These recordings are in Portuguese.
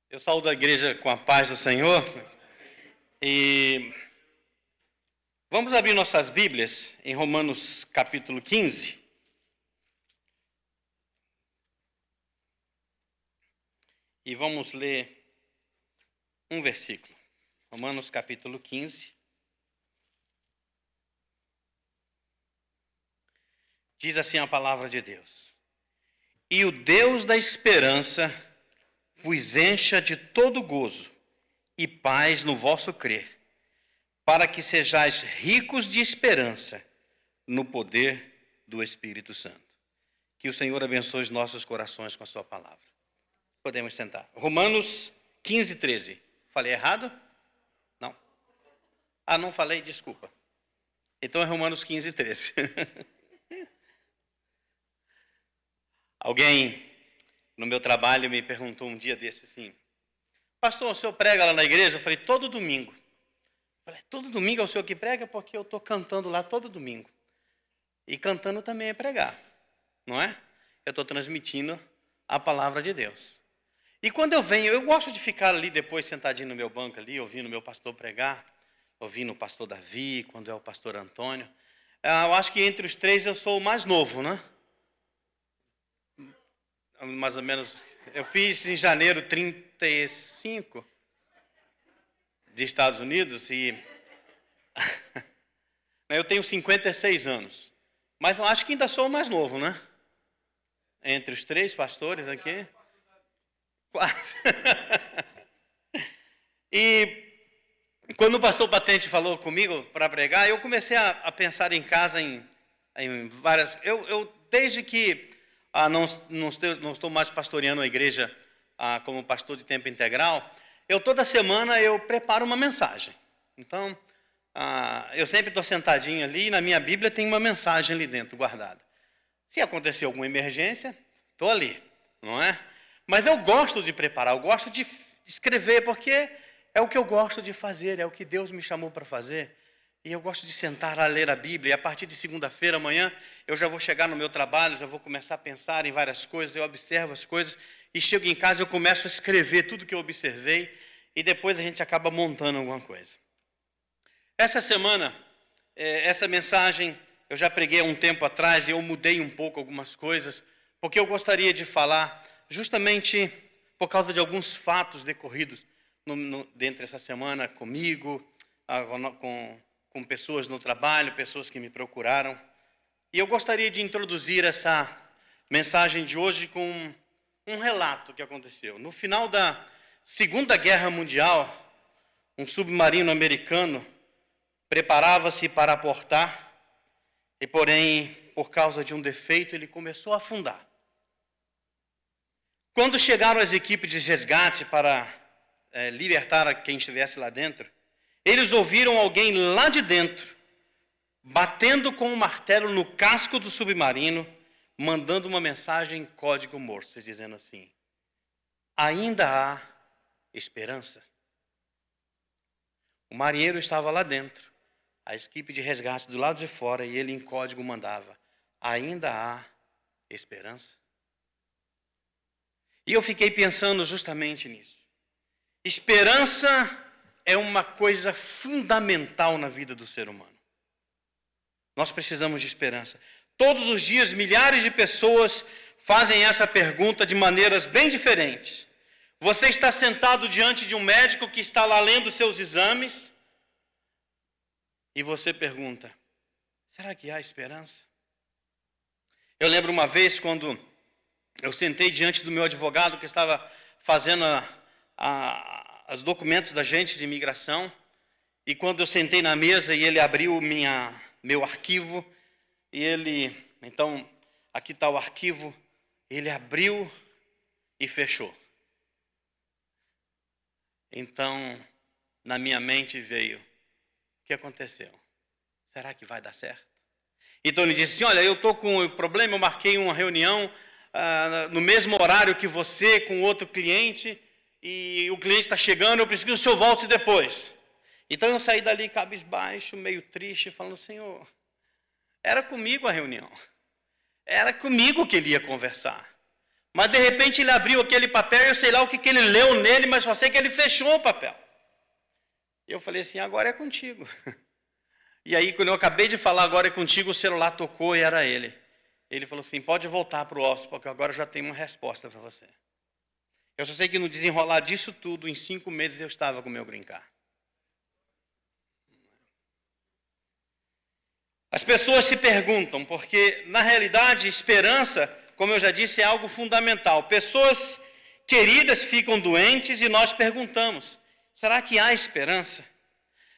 Eu saúdo a igreja com a paz do Senhor e vamos abrir nossas Bíblias em Romanos capítulo 15. E vamos ler um versículo. Romanos capítulo 15. Diz assim a palavra de Deus: E o Deus da esperança vos encha de todo gozo e paz no vosso crer, para que sejais ricos de esperança no poder do Espírito Santo. Que o Senhor abençoe os nossos corações com a sua palavra. Podemos sentar. Romanos 15, 13. Falei errado? Não. Não falei, desculpa. Então é Romanos 15, 13. Alguém no meu trabalho me perguntou um dia desse assim: pastor, o senhor prega lá na igreja? Eu falei, todo domingo. Eu falei, todo domingo é o senhor que prega? Porque eu estou cantando lá todo domingo. E cantando também é pregar, não é? Eu estou transmitindo a palavra de Deus. E quando eu venho, eu gosto de ficar ali depois sentadinho no meu banco ali, ouvindo o meu pastor pregar, ouvindo o pastor Davi, quando é o pastor Antônio. Eu acho que entre os três eu sou o mais novo, né? Mais ou menos. Eu fiz em janeiro 35 de Estados Unidos e eu tenho 56 anos. Mas eu acho que ainda sou o mais novo, né? Entre os três pastores aqui. Quase. E quando o pastor Patente falou comigo para pregar, eu comecei a pensar em casa em várias... Eu desde que não estou mais pastoreando a igreja como pastor de tempo integral, toda semana eu preparo uma mensagem. Então, eu sempre estou sentadinho ali e na minha Bíblia tem uma mensagem ali dentro, guardada. Se acontecer alguma emergência, estou ali, não é? Mas eu gosto de preparar, eu gosto de escrever, porque é o que eu gosto de fazer, é o que Deus me chamou para fazer. E eu gosto de sentar a ler a Bíblia, e a partir de segunda-feira, amanhã, eu já vou chegar no meu trabalho, já vou começar a pensar em várias coisas, eu observo as coisas, e chego em casa, eu começo a escrever tudo que eu observei, e depois a gente acaba montando alguma coisa. Essa semana, essa mensagem, eu já preguei há um tempo atrás, e eu mudei um pouco algumas coisas, porque eu gostaria de falar justamente por causa de alguns fatos decorridos dentro dessa semana comigo, com pessoas no trabalho, pessoas que me procuraram. E eu gostaria de introduzir essa mensagem de hoje com um relato que aconteceu. No final da Segunda Guerra Mundial, um submarino americano preparava-se para aportar, e porém, por causa de um defeito, ele começou a afundar. Quando chegaram as equipes de resgate para libertar quem estivesse lá dentro, eles ouviram alguém lá de dentro, batendo com um martelo no casco do submarino, mandando uma mensagem em código Morse, dizendo assim: ainda há esperança. O marinheiro estava lá dentro, a equipe de resgate do lado de fora, e ele em código mandava: ainda há esperança. E eu fiquei pensando justamente nisso. Esperança é uma coisa fundamental na vida do ser humano. Nós precisamos de esperança. Todos os dias, milhares de pessoas fazem essa pergunta de maneiras bem diferentes. Você está sentado diante de um médico que está lá lendo seus exames e você pergunta: será que há esperança? Eu lembro uma vez quando eu sentei diante do meu advogado que estava fazendo os documentos da agente de imigração, e quando eu sentei na mesa e ele abriu meu arquivo, e então, aqui está o arquivo, ele abriu e fechou. Então, na minha mente veio: o que aconteceu? Será que vai dar certo? Então ele disse assim: olha, eu estou com um problema, eu marquei uma reunião no mesmo horário que você, com outro cliente, e o cliente está chegando, eu preciso que o senhor volte depois. Então eu saí dali cabisbaixo, meio triste, falando: Senhor, era comigo a reunião, era comigo que ele ia conversar, Mas de repente ele abriu aquele papel e eu sei lá o que ele leu nele, mas só sei que ele fechou o papel. Eu falei assim, agora é contigo. E aí, quando eu acabei de falar, agora é contigo, o celular tocou e era ele. Ele falou assim, pode voltar para o office, porque agora eu já tenho uma resposta para você. Eu só sei que no desenrolar disso tudo, em 5 meses eu estava com o meu green card. As pessoas se perguntam, porque na realidade esperança, como eu já disse, é algo fundamental. Pessoas queridas ficam doentes e nós perguntamos, será que há esperança?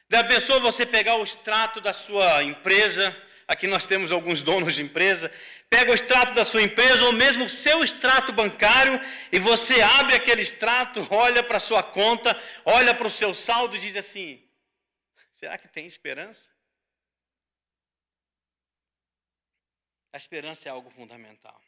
Da pessoa você pegar o extrato da sua empresa, aqui nós temos alguns donos de empresa, pega o extrato da sua empresa ou mesmo o seu extrato bancário e você abre aquele extrato, olha para a sua conta, olha para o seu saldo e diz assim, será que tem esperança? A esperança é algo fundamental.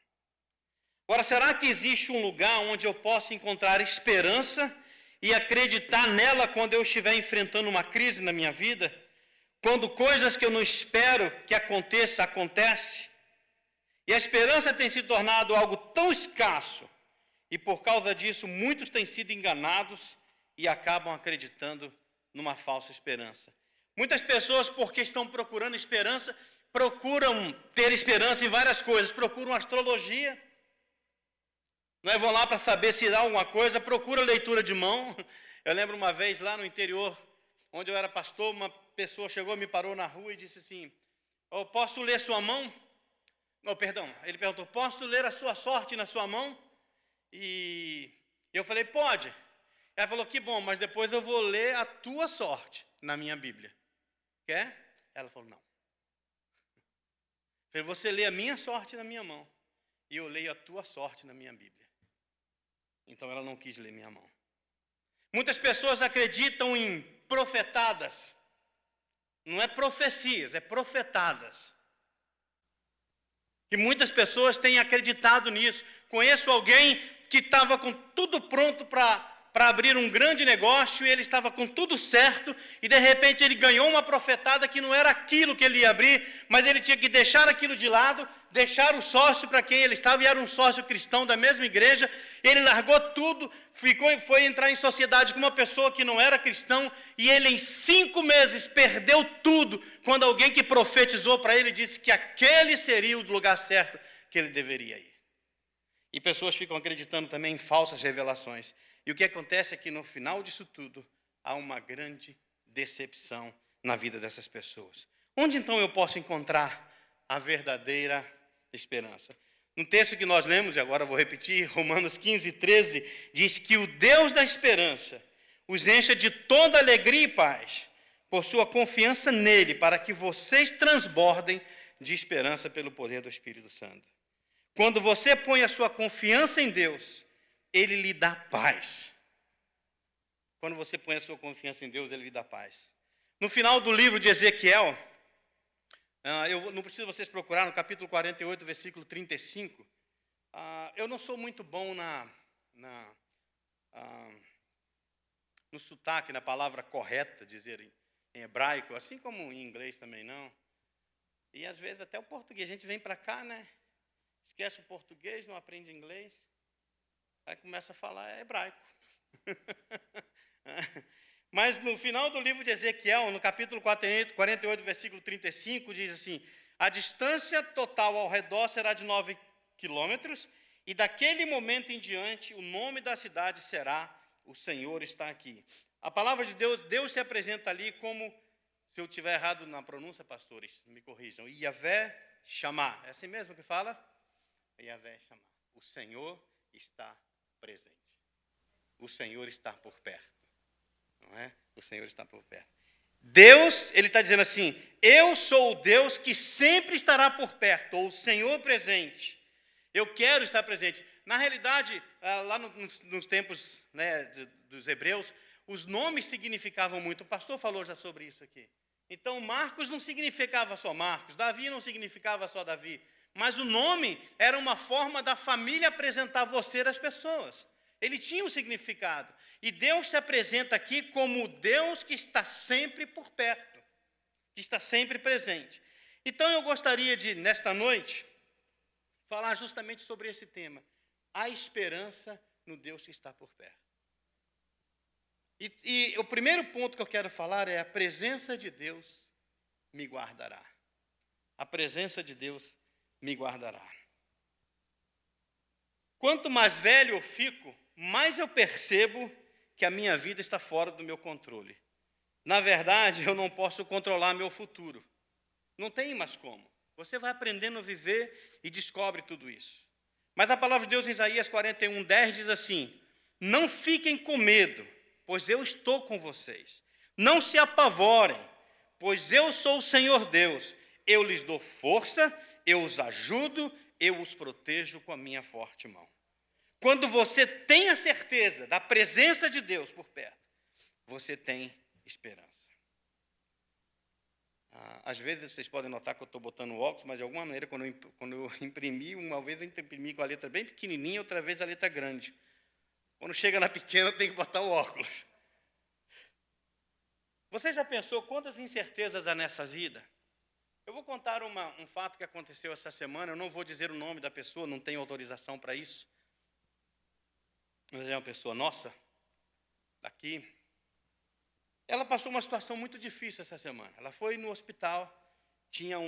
Agora, será que existe um lugar onde eu possa encontrar esperança e acreditar nela quando eu estiver enfrentando uma crise na minha vida? Quando coisas que eu não espero que aconteça, acontecem? E a esperança tem se tornado algo tão escasso, e por causa disso muitos têm sido enganados e acabam acreditando numa falsa esperança. Muitas pessoas, porque estão procurando esperança, procuram ter esperança em várias coisas, procuram astrologia, não é? Vão lá para saber se dá alguma coisa, procura leitura de mão. Eu lembro uma vez lá no interior, onde eu era pastor, uma pessoa chegou, me parou na rua e disse assim, oh, posso ler sua mão? Não, perdão, ele perguntou, posso ler a sua sorte na sua mão? E eu falei, pode. Ela falou, que bom, mas depois eu vou ler a tua sorte na minha Bíblia. Quer? Ela falou, não. Eu falei, você lê a minha sorte na minha mão e eu leio a tua sorte na minha Bíblia. Então ela não quis ler minha mão. Muitas pessoas acreditam em profetadas. Não é profecias, é profetadas. E muitas pessoas têm acreditado nisso. Conheço alguém que estava com tudo pronto para abrir um grande negócio, e ele estava com tudo certo, e de repente ele ganhou uma profetada que não era aquilo que ele ia abrir, mas ele tinha que deixar aquilo de lado, deixar o sócio para quem ele estava, e era um sócio cristão da mesma igreja. Ele largou tudo, foi entrar em sociedade com uma pessoa que não era cristão, e ele em 5 meses perdeu tudo, quando alguém que profetizou para ele disse que aquele seria o lugar certo que ele deveria ir. E pessoas ficam acreditando também em falsas revelações. E o que acontece é que no final disso tudo, há uma grande decepção na vida dessas pessoas. Onde então eu posso encontrar a verdadeira esperança? No texto que nós lemos, e agora vou repetir, Romanos 15:13, diz que o Deus da esperança os encha de toda alegria e paz, por sua confiança nele, para que vocês transbordem de esperança pelo poder do Espírito Santo. Quando você põe a sua confiança em Deus, Ele lhe dá paz. Quando você põe a sua confiança em Deus, Ele lhe dá paz. No final do livro de Ezequiel, eu não preciso vocês procurar, no capítulo 48, versículo 35, eu não sou muito bom no sotaque, na palavra correta, dizer em hebraico, assim como em inglês também não. E às vezes até o português, a gente vem para cá, né? Esquece o português, não aprende inglês. Aí começa a falar hebraico. Mas no final do livro de Ezequiel, no capítulo 48, versículo 35, diz assim, a distância total ao redor será de 9 quilômetros, e daquele momento em diante, o nome da cidade será o Senhor está aqui. A palavra de Deus, Deus se apresenta ali como, se eu estiver errado na pronúncia, pastores, me corrijam, Yavé Shammah. É assim mesmo que fala? Yavé Shammah. O Senhor está presente. O Senhor está por perto. Não é? O Senhor está por perto. Deus, ele está dizendo assim, eu sou o Deus que sempre estará por perto, ou o Senhor presente. Eu quero estar presente. Na realidade, lá nos tempos, né, dos hebreus, os nomes significavam muito. O pastor falou já sobre isso aqui. Então, Marcos não significava só Marcos, Davi não significava só Davi, mas o nome era uma forma da família apresentar você às pessoas. Ele tinha um significado. E Deus se apresenta aqui como o Deus que está sempre por perto, que está sempre presente. Então eu gostaria de, nesta noite, falar justamente sobre esse tema. Há esperança no Deus que está por perto. E o primeiro ponto que eu quero falar é: a presença de Deus me guardará. A presença de Deus me guardará. Quanto mais velho eu fico, mais eu percebo que a minha vida está fora do meu controle. Na verdade, eu não posso controlar meu futuro. Não tem mais como. Você vai aprendendo a viver e descobre tudo isso. Mas a palavra de Deus em Isaías 41:10 diz assim: não fiquem com medo, pois eu estou com vocês. Não se apavorem, pois eu sou o Senhor Deus. Eu lhes dou força, eu os ajudo, eu os protejo com a minha forte mão. Quando você tem a certeza da presença de Deus por perto, você tem esperança. Às vezes vocês podem notar que eu estou botando óculos, mas de alguma maneira, quando eu imprimi, uma vez eu imprimi com a letra bem pequenininha, outra vez a letra grande. Quando chega na pequena, eu tenho que botar o óculos. Você já pensou quantas incertezas há nessa vida? Eu vou contar um fato que aconteceu essa semana. Eu não vou dizer o nome da pessoa, não tenho autorização para isso. Mas é uma pessoa nossa, daqui. Ela passou uma situação muito difícil essa semana. Ela foi no hospital, tinha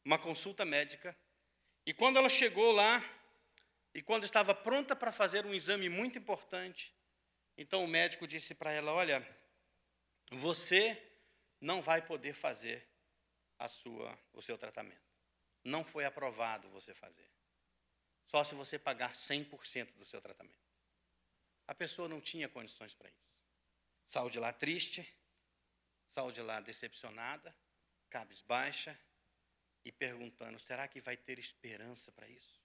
uma consulta médica, e quando ela chegou lá, e quando estava pronta para fazer um exame muito importante, então o médico disse para ela: olha, você não vai poder fazer o seu tratamento. Não foi aprovado você fazer. Só se você pagar 100% do seu tratamento. A pessoa não tinha condições para isso. Saiu de lá triste, saiu de lá decepcionada, cabisbaixa e perguntando: será que vai ter esperança para isso?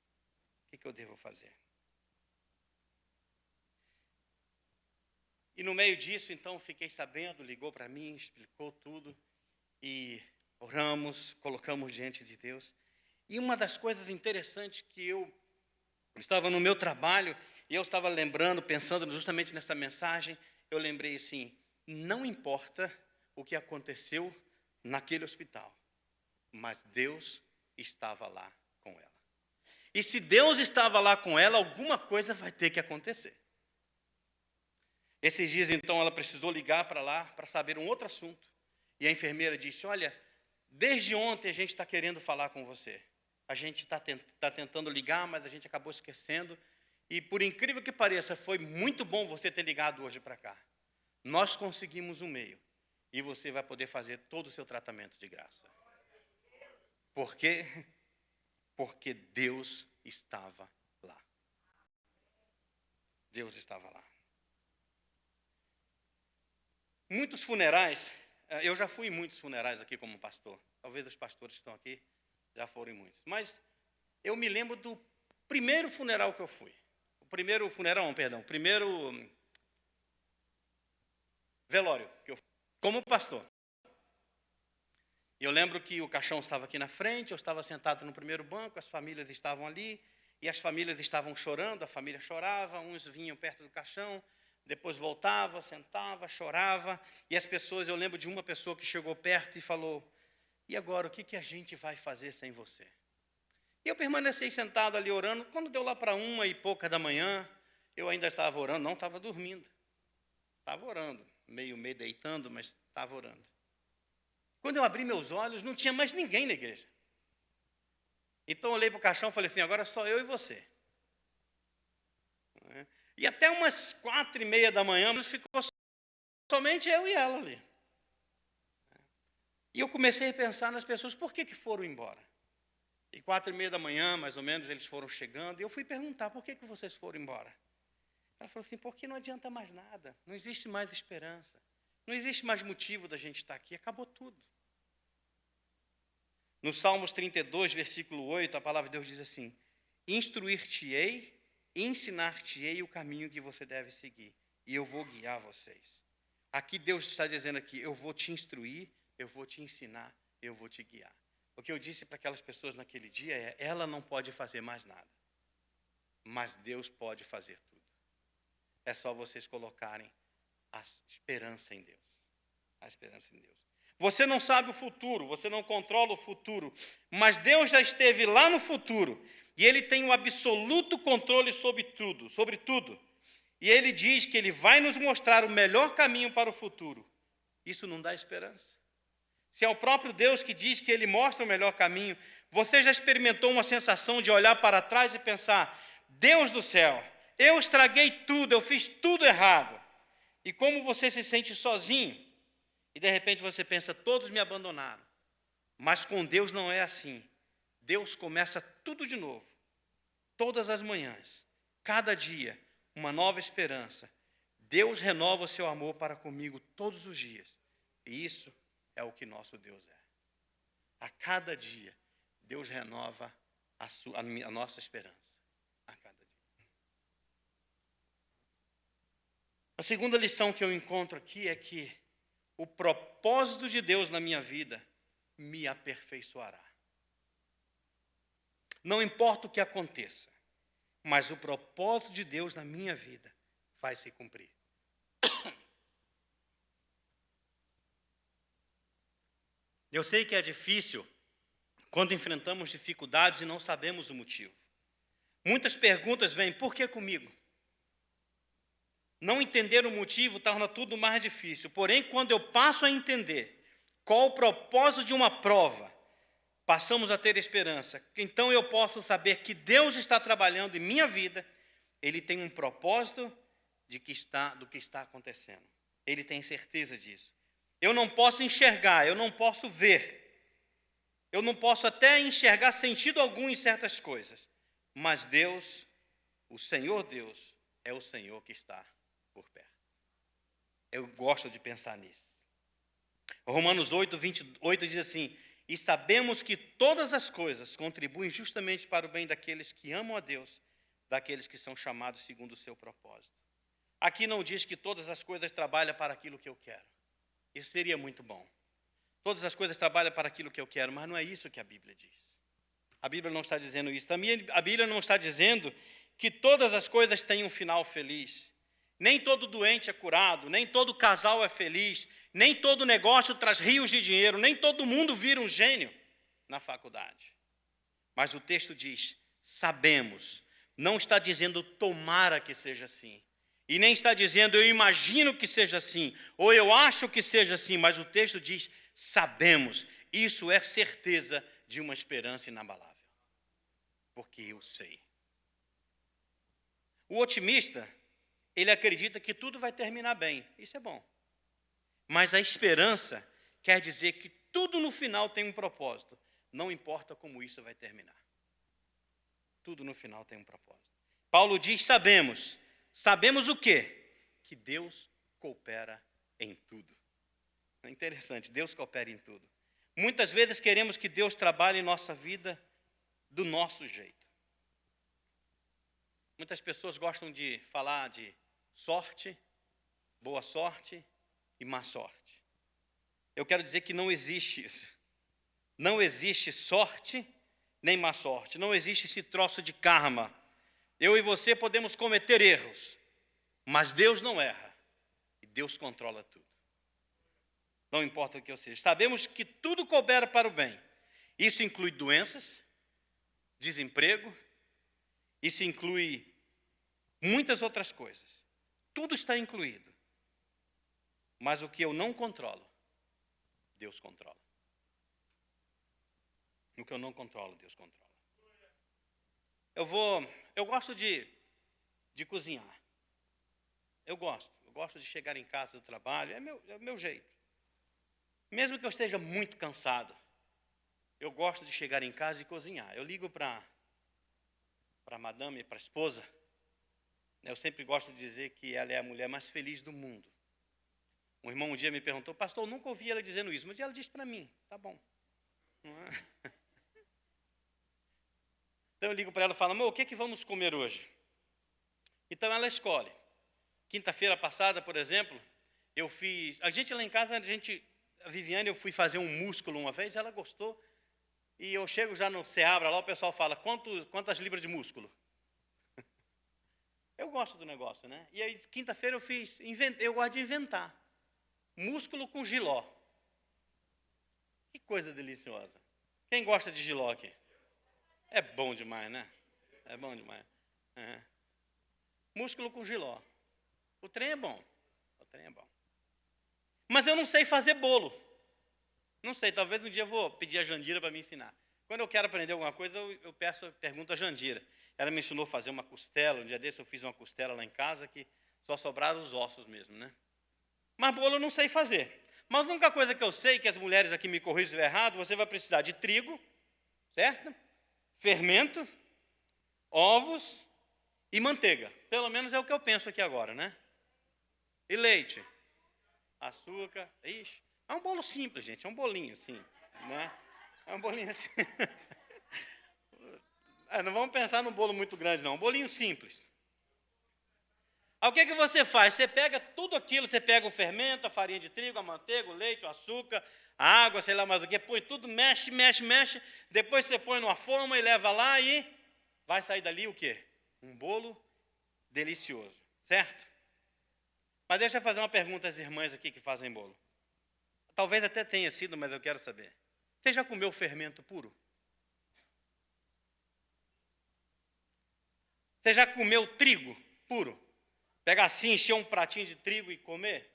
O que eu devo fazer? E no meio disso, então, fiquei sabendo, ligou para mim, explicou tudo, e oramos, colocamos diante de Deus. E uma das coisas interessantes que eu estava no meu trabalho, e eu estava lembrando, pensando justamente nessa mensagem, eu lembrei assim: não importa o que aconteceu naquele hospital, mas Deus estava lá com ela. E se Deus estava lá com ela, alguma coisa vai ter que acontecer. Esses dias, então, ela precisou ligar para lá para saber um outro assunto. E a enfermeira disse: olha, desde ontem a gente está querendo falar com você. A gente está tentando ligar, mas a gente acabou esquecendo. E, por incrível que pareça, foi muito bom você ter ligado hoje para cá. Nós conseguimos um meio. E você vai poder fazer todo o seu tratamento de graça. Por quê? Porque Deus estava lá. Deus estava lá. Muitos funerais, eu já fui em muitos funerais aqui como pastor. Talvez os pastores que estão aqui já foram em muitos. Mas eu me lembro do primeiro funeral que eu fui. O primeiro velório que eu fui como pastor. Eu lembro que o caixão estava aqui na frente, eu estava sentado no primeiro banco, as famílias estavam ali, e as famílias estavam chorando, a família chorava, uns vinham perto do caixão, depois voltava, sentava, chorava, e as pessoas, eu lembro de uma pessoa que chegou perto e falou: e agora, o que a gente vai fazer sem você? E eu permaneci sentado ali orando. Quando deu lá para 1h pouca da manhã, eu ainda estava orando, não estava dormindo. Estava orando, meio deitando, mas estava orando. Quando eu abri meus olhos, não tinha mais ninguém na igreja. Então eu olhei para o caixão e falei assim: agora só eu e você. E até umas 4h30 da manhã, ficou somente eu e ela ali. E eu comecei a pensar nas pessoas: por que foram embora? E 4h30 da manhã, mais ou menos, eles foram chegando, e eu fui perguntar: por que vocês foram embora? Ela falou assim: porque não adianta mais nada, não existe mais esperança, não existe mais motivo da gente estar aqui, acabou tudo. No Salmos 32, versículo 8, a palavra de Deus diz assim: instruir-te-ei, ensinar-te-ei o caminho que você deve seguir, e eu vou guiar vocês. Aqui Deus está dizendo aqui: eu vou te instruir, eu vou te ensinar, eu vou te guiar. O que eu disse para aquelas pessoas naquele dia é: ela não pode fazer mais nada, mas Deus pode fazer tudo. É só vocês colocarem a esperança em Deus. A esperança em Deus. Você não sabe o futuro, você não controla o futuro, mas Deus já esteve lá no futuro E Ele tem um absoluto controle sobre tudo. E Ele diz que Ele vai nos mostrar o melhor caminho para o futuro. Isso não dá esperança? Se é o próprio Deus que diz que Ele mostra o melhor caminho, você já experimentou uma sensação de olhar para trás e pensar, Deus do céu, eu estraguei tudo, eu fiz tudo errado. E como você se sente sozinho, e de repente você pensa, todos me abandonaram. Mas com Deus não é assim. Deus começa tudo de novo. Todas as manhãs, cada dia, uma nova esperança. Deus renova o seu amor para comigo todos os dias. E isso é o que nosso Deus é. A cada dia, Deus renova a nossa esperança. A cada dia. A segunda lição que eu encontro aqui é que o propósito de Deus na minha vida me aperfeiçoará. Não importa o que aconteça, mas o propósito de Deus na minha vida vai se cumprir. Eu sei que é difícil quando enfrentamos dificuldades e não sabemos o motivo. Muitas perguntas vêm, por que comigo? Não entender o motivo torna tudo mais difícil. Porém, quando eu passo a entender qual o propósito de uma prova, passamos a ter esperança. Então eu posso saber que Deus está trabalhando em minha vida. Ele tem um propósito do que está acontecendo. Ele tem certeza disso. Eu não posso enxergar, eu não posso ver. Eu não posso até enxergar sentido algum em certas coisas. Mas Deus, o Senhor Deus, é o Senhor que está por perto. Eu gosto de pensar nisso. Romanos 8, 28 diz assim, e sabemos que todas as coisas contribuem justamente para o bem daqueles que amam a Deus, daqueles que são chamados segundo o seu propósito. Aqui não diz que todas as coisas trabalham para aquilo que eu quero. Isso seria muito bom. Todas as coisas trabalham para aquilo que eu quero, mas não é isso que a Bíblia diz. A Bíblia não está dizendo isso. Também a Bíblia não está dizendo que todas as coisas têm um final feliz. Nem todo doente é curado, nem todo casal é feliz, nem todo negócio traz rios de dinheiro, nem todo mundo vira um gênio na faculdade. Mas o texto diz, sabemos, não está dizendo tomara que seja assim. E nem está dizendo eu imagino que seja assim, ou eu acho que seja assim, mas o texto diz, sabemos. Isso é certeza de uma esperança inabalável. Porque eu sei. O otimista, ele acredita que tudo vai terminar bem. Isso é bom. Mas a esperança quer dizer que tudo no final tem um propósito. Não importa como isso vai terminar. Tudo no final tem um propósito. Paulo diz, sabemos. Sabemos o quê? Que Deus coopera em tudo. É interessante, Deus coopera em tudo. Muitas vezes queremos que Deus trabalhe em nossa vida do nosso jeito. Muitas pessoas gostam de falar de sorte, boa sorte e má sorte. Eu quero dizer que não existe isso. Não existe sorte nem má sorte. Não existe esse troço de karma. Eu e você podemos cometer erros, mas Deus não erra. E Deus controla tudo. Não importa o que eu seja. Sabemos que tudo coopera para o bem. Isso inclui doenças, desemprego, isso inclui muitas outras coisas. Tudo está incluído. Mas o que eu não controlo, Deus controla. O que eu não controlo, Deus controla. Eu gosto de cozinhar. Eu gosto de chegar em casa do trabalho, é o meu jeito. Mesmo que eu esteja muito cansado, eu gosto de chegar em casa e cozinhar. Eu ligo para a madame, para a esposa. Eu sempre gosto de dizer que ela é a mulher mais feliz do mundo. Um irmão um dia me perguntou, pastor, eu nunca ouvi ela dizendo isso, mas ela disse para mim, tá bom. Então eu ligo para ela e falo, amor, o que vamos comer hoje? Então ela escolhe. Quinta-feira passada, por exemplo, a gente lá em casa, a Viviane, eu fui fazer um músculo uma vez, ela gostou, e eu chego já no Seabra, lá o pessoal fala, quantas libras de músculo? Eu gosto do negócio, né? E aí, quinta-feira eu gosto de inventar. Músculo com jiló. Que coisa deliciosa. Quem gosta de jiló aqui? É bom demais, né? É bom demais. Músculo com jiló. O trem é bom. O trem é bom. Mas eu não sei fazer bolo. Não sei, talvez um dia eu vou pedir a Jandira para me ensinar. Quando eu quero aprender alguma coisa, eu pergunto a Jandira. Ela me ensinou a fazer uma costela. Um dia desse eu fiz uma costela lá em casa que só sobraram os ossos mesmo, né? Mas bolo eu não sei fazer. Mas a única coisa que eu sei, que as mulheres aqui me corrigem se estiver errado, você vai precisar de trigo, certo? Fermento, ovos e manteiga. Pelo menos é o que eu penso aqui agora, né? E leite, açúcar. Ixi, é um bolo simples, gente. É um bolinho assim, né? É um bolinho assim. Não vamos pensar num bolo muito grande, não. Um bolinho simples. Aí o que você faz? Você pega tudo aquilo, você pega o fermento, a farinha de trigo, a manteiga, o leite, o açúcar, a água, sei lá mais o que, põe tudo, mexe, mexe, mexe, depois você põe numa forma e leva lá e vai sair dali o quê? Um bolo delicioso, certo? Mas deixa eu fazer uma pergunta às irmãs aqui que fazem bolo. Talvez até tenha sido, mas eu quero saber. Você já comeu fermento puro? Você já comeu trigo puro? Pegar assim, encher um pratinho de trigo e comer?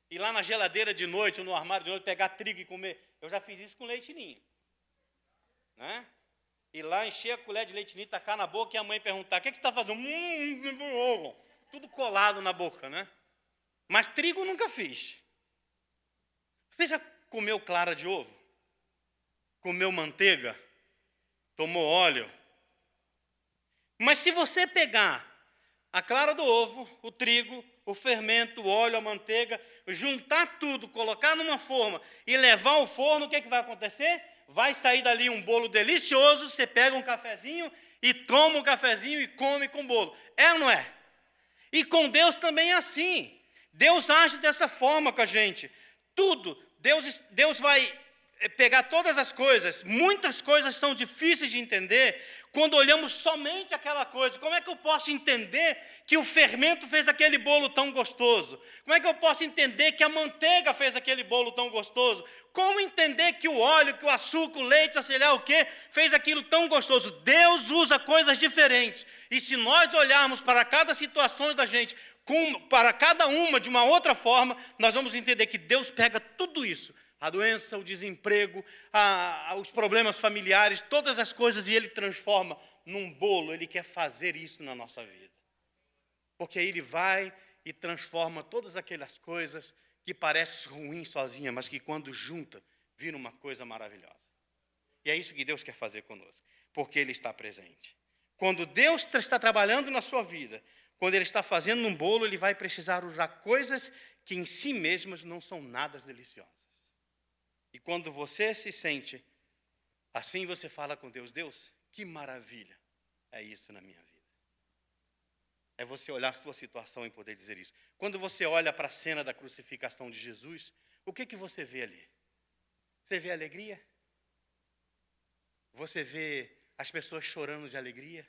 Ir lá na geladeira de noite ou no armário de noite, pegar trigo e comer? Eu já fiz isso com leite ninho. Né? Ir lá, encher a colher de leite ninho, tacar na boca e a mãe perguntar, o que você está fazendo? Tudo colado na boca, né? Mas trigo nunca fiz. Você já comeu clara de ovo? Comeu manteiga? Tomou óleo? Mas se você pegar a clara do ovo, o trigo, o fermento, o óleo, a manteiga, juntar tudo, colocar numa forma e levar ao forno, o que vai acontecer? Vai sair dali um bolo delicioso, você pega um cafezinho e toma um cafezinho e come com bolo. É ou não é? E com Deus também é assim. Deus age dessa forma com a gente. Tudo, Deus vai pegar todas as coisas. Muitas coisas são difíceis de entender quando olhamos somente aquela coisa. Como é que eu posso entender que o fermento fez aquele bolo tão gostoso? Como é que eu posso entender que a manteiga fez aquele bolo tão gostoso? Como entender que o óleo, que o açúcar, o leite, sei lá o quê, fez aquilo tão gostoso? Deus usa coisas diferentes. E se nós olharmos para cada situação da gente, para cada uma de uma outra forma, nós vamos entender que Deus pega tudo isso, a doença, o desemprego, os problemas familiares, todas as coisas, e Ele transforma num bolo. Ele quer fazer isso na nossa vida. Porque aí Ele vai e transforma todas aquelas coisas que parecem ruins sozinha, mas que quando junta, vira uma coisa maravilhosa. E é isso que Deus quer fazer conosco, porque Ele está presente. Quando Deus está trabalhando na sua vida, quando Ele está fazendo um bolo, Ele vai precisar usar coisas que em si mesmas não são nada deliciosas. E quando você se sente assim, você fala com Deus, Deus, que maravilha é isso na minha vida. É você olhar a sua situação e poder dizer isso. Quando você olha para a cena da crucificação de Jesus, o que você vê ali? Você vê alegria? Você vê as pessoas chorando de alegria?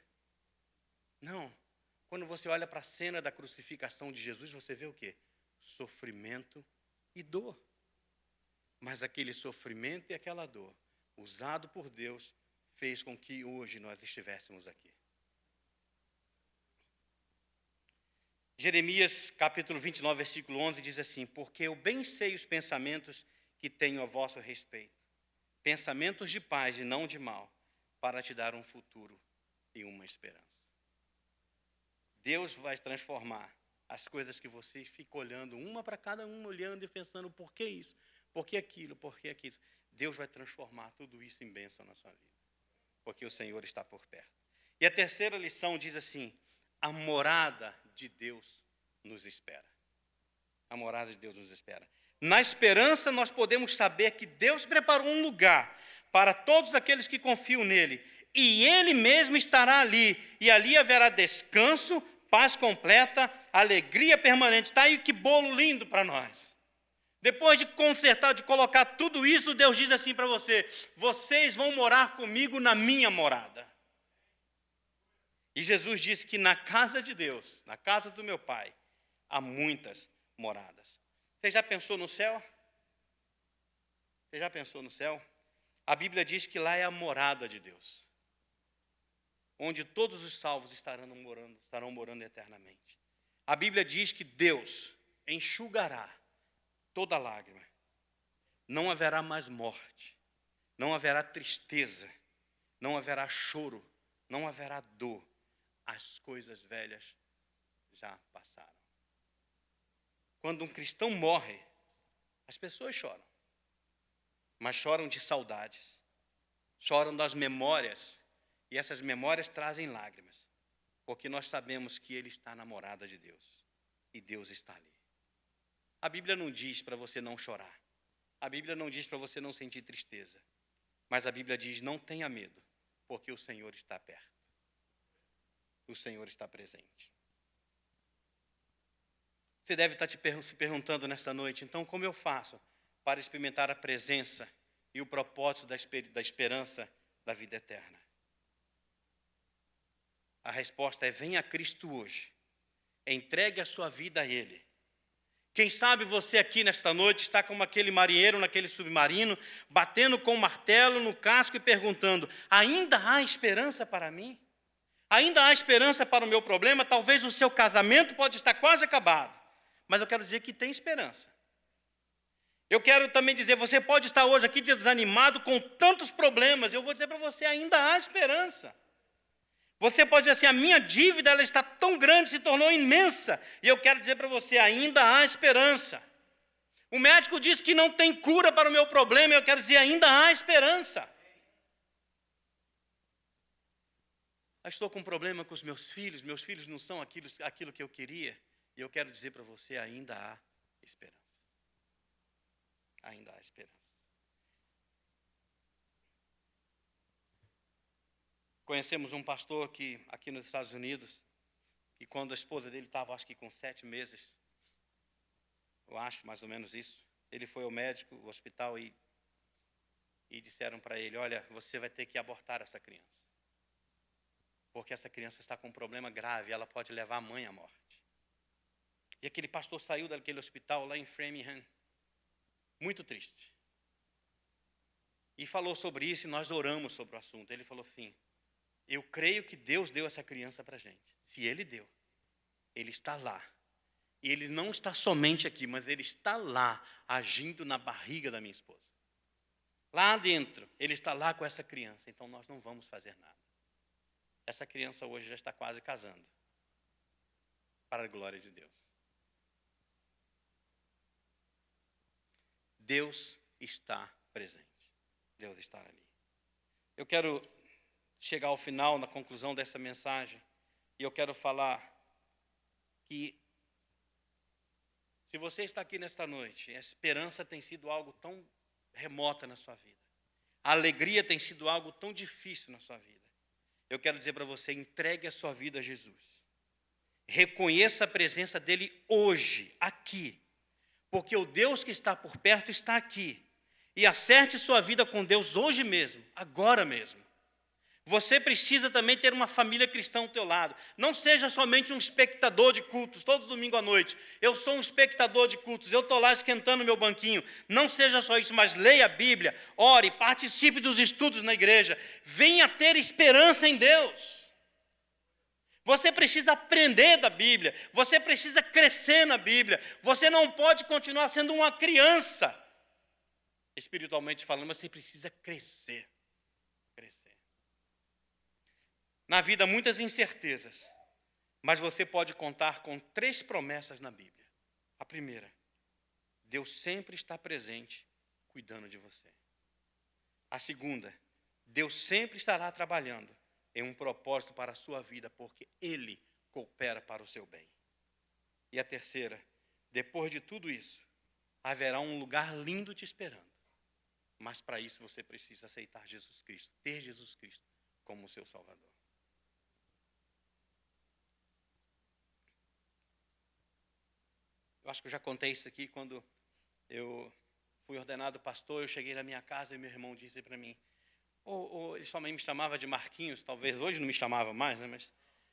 Não. Quando você olha para a cena da crucificação de Jesus, você vê o quê? Sofrimento e dor. Mas aquele sofrimento e aquela dor, usado por Deus, fez com que hoje nós estivéssemos aqui. Jeremias, capítulo 29, versículo 11, diz assim, porque eu bem sei os pensamentos que tenho a vosso respeito, pensamentos de paz e não de mal, para te dar um futuro e uma esperança. Deus vai transformar as coisas que você fica olhando, uma para cada uma, olhando e pensando, por que isso? Por que aquilo? Por que aquilo? Deus vai transformar tudo isso em bênção na sua vida, porque o Senhor está por perto. E a terceira lição diz assim, a morada de Deus nos espera. A morada de Deus nos espera. Na esperança, nós podemos saber que Deus preparou um lugar para todos aqueles que confiam nele, e Ele mesmo estará ali, e ali haverá descanso, paz completa, alegria permanente. Está aí que bolo lindo para nós. Depois de consertar, de colocar tudo isso, Deus diz assim para você, vocês vão morar comigo na minha morada. E Jesus disse que na casa de Deus, na casa do meu Pai, há muitas moradas. Você já pensou no céu? Você já pensou no céu? A Bíblia diz que lá é a morada de Deus. onde todos os salvos estarão morando eternamente. A Bíblia diz que Deus enxugará toda lágrima. Não haverá mais morte, não haverá tristeza, não haverá choro, não haverá dor. As coisas velhas já passaram. Quando um cristão morre, as pessoas choram, mas choram de saudades, choram das memórias, e essas memórias trazem lágrimas, porque nós sabemos que ele está na morada de Deus, e Deus está ali. A Bíblia não diz para você não chorar, a Bíblia não diz para você não sentir tristeza, mas a Bíblia diz: não tenha medo, porque o Senhor está perto, o Senhor está presente. Você deve estar se perguntando nesta noite, então, como eu faço para experimentar a presença e o propósito da esperança da vida eterna? A resposta é: venha a Cristo hoje, entregue a sua vida a Ele. Quem sabe você aqui nesta noite está como aquele marinheiro naquele submarino, batendo com o martelo no casco e perguntando: ainda há esperança para mim? Ainda há esperança para o meu problema? Talvez o seu casamento pode estar quase acabado, mas eu quero dizer que tem esperança. Eu quero também dizer, você pode estar hoje aqui desanimado com tantos problemas, eu vou dizer para você: ainda há esperança. Você pode dizer assim: a minha dívida ela está tão grande, se tornou imensa, e eu quero dizer para você: ainda há esperança. O médico disse que não tem cura para o meu problema, e eu quero dizer: ainda há esperança. Eu estou com um problema com os meus filhos não são aquilo que eu queria, e eu quero dizer para você: ainda há esperança. Ainda há esperança. Conhecemos um pastor aqui nos Estados Unidos, que quando a esposa dele estava, acho que com 7 meses, eu acho mais ou menos isso, ele foi ao médico, ao hospital, e disseram para ele: olha, você vai ter que abortar essa criança, porque essa criança está com um problema grave, ela pode levar a mãe à morte. E aquele pastor saiu daquele hospital lá em Framingham, muito triste, e falou sobre isso, e nós oramos sobre o assunto. Ele falou assim: eu creio que Deus deu essa criança para a gente. Se Ele deu, Ele está lá. E Ele não está somente aqui, mas Ele está lá, agindo na barriga da minha esposa. Lá dentro, Ele está lá com essa criança. Então nós não vamos fazer nada. Essa criança hoje já está quase casando, para a glória de Deus. Deus está presente. Deus está ali. Eu quero chegar ao final, na conclusão dessa mensagem, e eu quero falar que, se você está aqui nesta noite, a esperança tem sido algo tão remota na sua vida, a alegria tem sido algo tão difícil na sua vida, eu quero dizer para você: entregue a sua vida a Jesus. Reconheça a presença dEle hoje, aqui, porque o Deus que está por perto está aqui. E acerte sua vida com Deus hoje mesmo, agora mesmo. Você precisa também ter uma família cristã ao teu lado. Não seja somente um espectador de cultos, todo domingo à noite. Eu sou um espectador de cultos, eu estou lá esquentando meu banquinho. Não seja só isso, mas leia a Bíblia, ore, participe dos estudos na igreja. Venha ter esperança em Deus. Você precisa aprender da Bíblia, você precisa crescer na Bíblia. Você não pode continuar sendo uma criança, espiritualmente falando, mas você precisa crescer. Na vida, muitas incertezas, mas você pode contar com 3 promessas na Bíblia. A primeira: Deus sempre está presente, cuidando de você. A segunda: Deus sempre estará trabalhando em um propósito para a sua vida, porque Ele coopera para o seu bem. E a terceira: depois de tudo isso, haverá um lugar lindo te esperando. Mas para isso você precisa aceitar Jesus Cristo, ter Jesus Cristo como o seu Salvador. Eu acho que eu já contei isso aqui. Quando eu fui ordenado pastor, eu cheguei na minha casa e meu irmão disse para mim, ele somente me chamava de Marquinhos, talvez hoje não me chamava mais, né, mas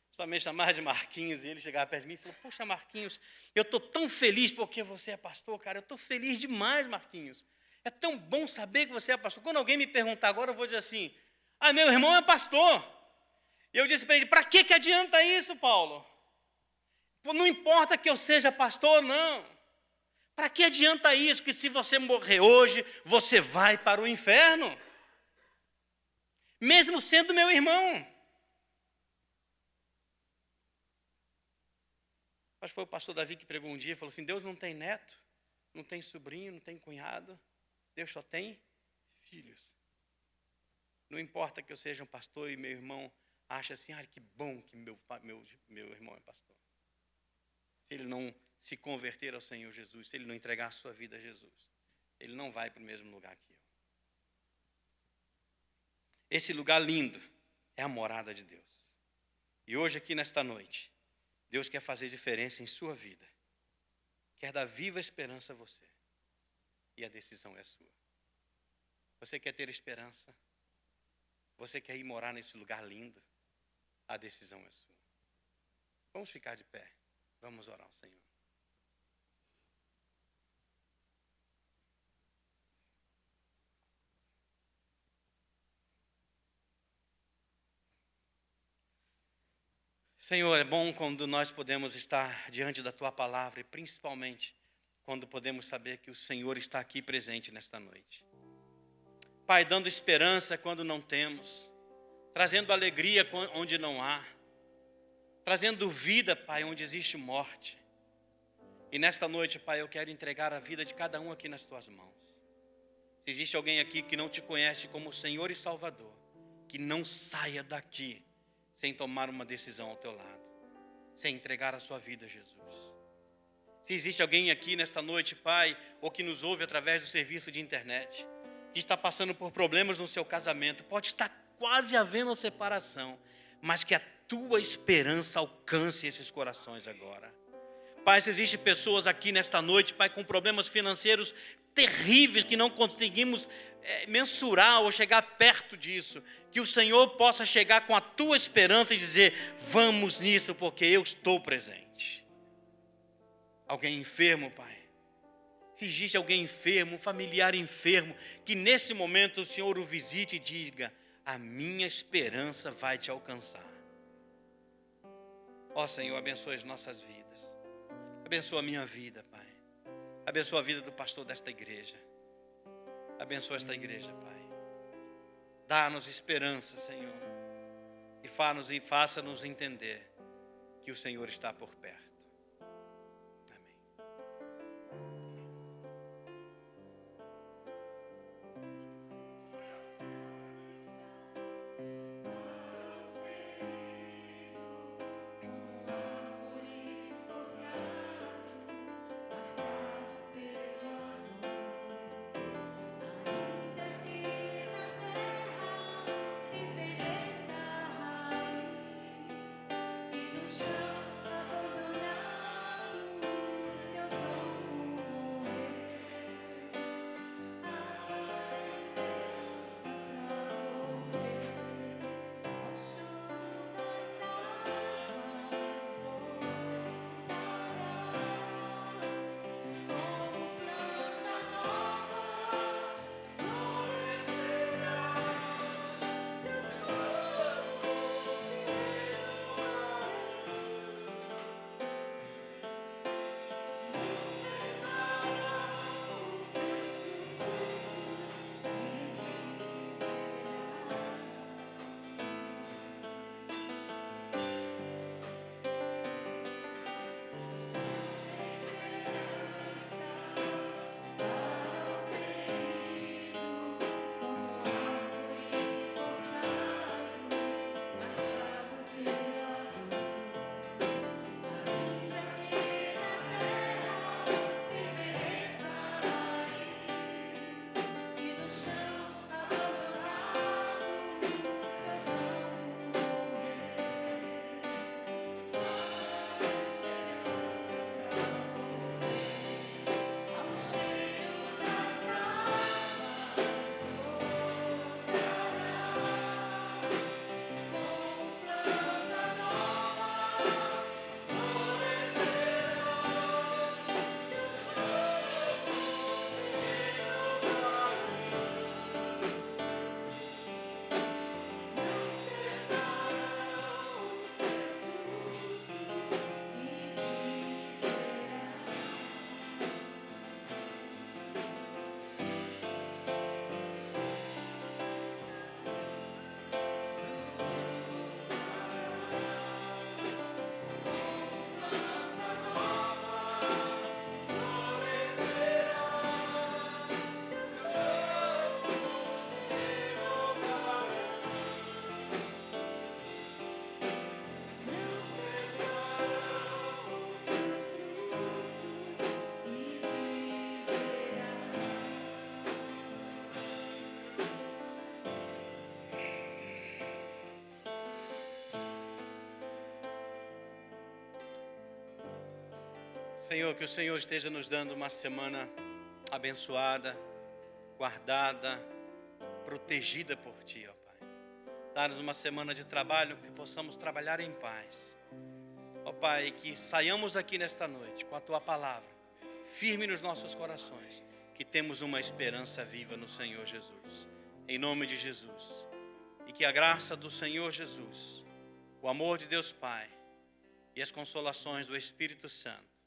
somente chamava de Marquinhos, e ele chegava perto de mim e falou: poxa, Marquinhos, eu estou tão feliz porque você é pastor, cara, eu estou feliz demais, Marquinhos. É tão bom saber que você é pastor. Quando alguém me perguntar agora, eu vou dizer assim: meu irmão é pastor. E eu disse para ele: para que adianta isso, Paulo? Pô, não importa que eu seja pastor, não. Para que adianta isso, que se você morrer hoje, você vai para o inferno? Mesmo sendo meu irmão. Acho que foi o pastor Davi que pregou um dia e falou assim: Deus não tem neto, não tem sobrinho, não tem cunhado. Deus só tem filhos. Não importa que eu seja um pastor e meu irmão acha assim: que bom que meu irmão é pastor. Se ele não se converter ao Senhor Jesus, se ele não entregar a sua vida a Jesus, ele não vai para o mesmo lugar que eu. Esse lugar lindo é a morada de Deus. E hoje aqui nesta noite, Deus quer fazer diferença em sua vida. Quer dar viva esperança a você. E a decisão é sua. Você quer ter esperança? Você quer ir morar nesse lugar lindo? A decisão é sua. Vamos ficar de pé. Vamos orar ao Senhor. Senhor, é bom quando nós podemos estar diante da Tua palavra e principalmente quando podemos saber que o Senhor está aqui presente nesta noite. Pai, dando esperança quando não temos, trazendo alegria onde não há, trazendo vida, Pai, onde existe morte. E nesta noite, Pai, eu quero entregar a vida de cada um aqui nas Tuas mãos. Se existe alguém aqui que não Te conhece como Senhor e Salvador, que não saia daqui sem tomar uma decisão ao Teu lado, sem entregar a sua vida a Jesus. Se existe alguém aqui nesta noite, Pai, ou que nos ouve através do serviço de internet, que está passando por problemas no seu casamento, pode estar quase havendo separação, mas que a Tua esperança alcance esses corações agora. Pai, se existem pessoas aqui nesta noite, Pai, com problemas financeiros terríveis que não conseguimos mensurar ou chegar perto disso, que o Senhor possa chegar com a Tua esperança e dizer: vamos nisso porque eu estou presente. Alguém enfermo, Pai, se existe alguém enfermo, um familiar enfermo, que nesse momento o Senhor o visite e diga: a minha esperança vai te alcançar. Ó Senhor, abençoe as nossas vidas, abençoa a minha vida, Pai, abençoa a vida do pastor desta igreja, abençoa esta igreja, Pai. Dá-nos esperança, Senhor, e faça-nos entender que o Senhor está por perto. Senhor, que o Senhor esteja nos dando uma semana abençoada, guardada, protegida por Ti, ó Pai. Dá-nos uma semana de trabalho, que possamos trabalhar em paz. Ó Pai, que saiamos aqui nesta noite com a Tua palavra, firme nos nossos corações, que temos uma esperança viva no Senhor Jesus. Em nome de Jesus. E que a graça do Senhor Jesus, o amor de Deus Pai e as consolações do Espírito Santo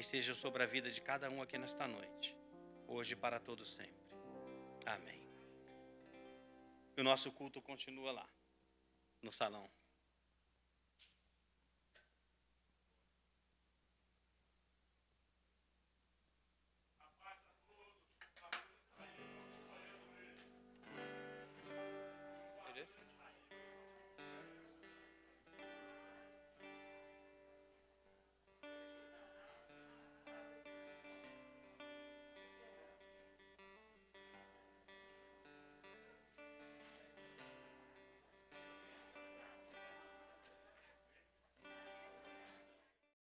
estejam sobre a vida de cada um aqui nesta noite, hoje e para todos sempre. Amém. E o nosso culto continua lá, no salão.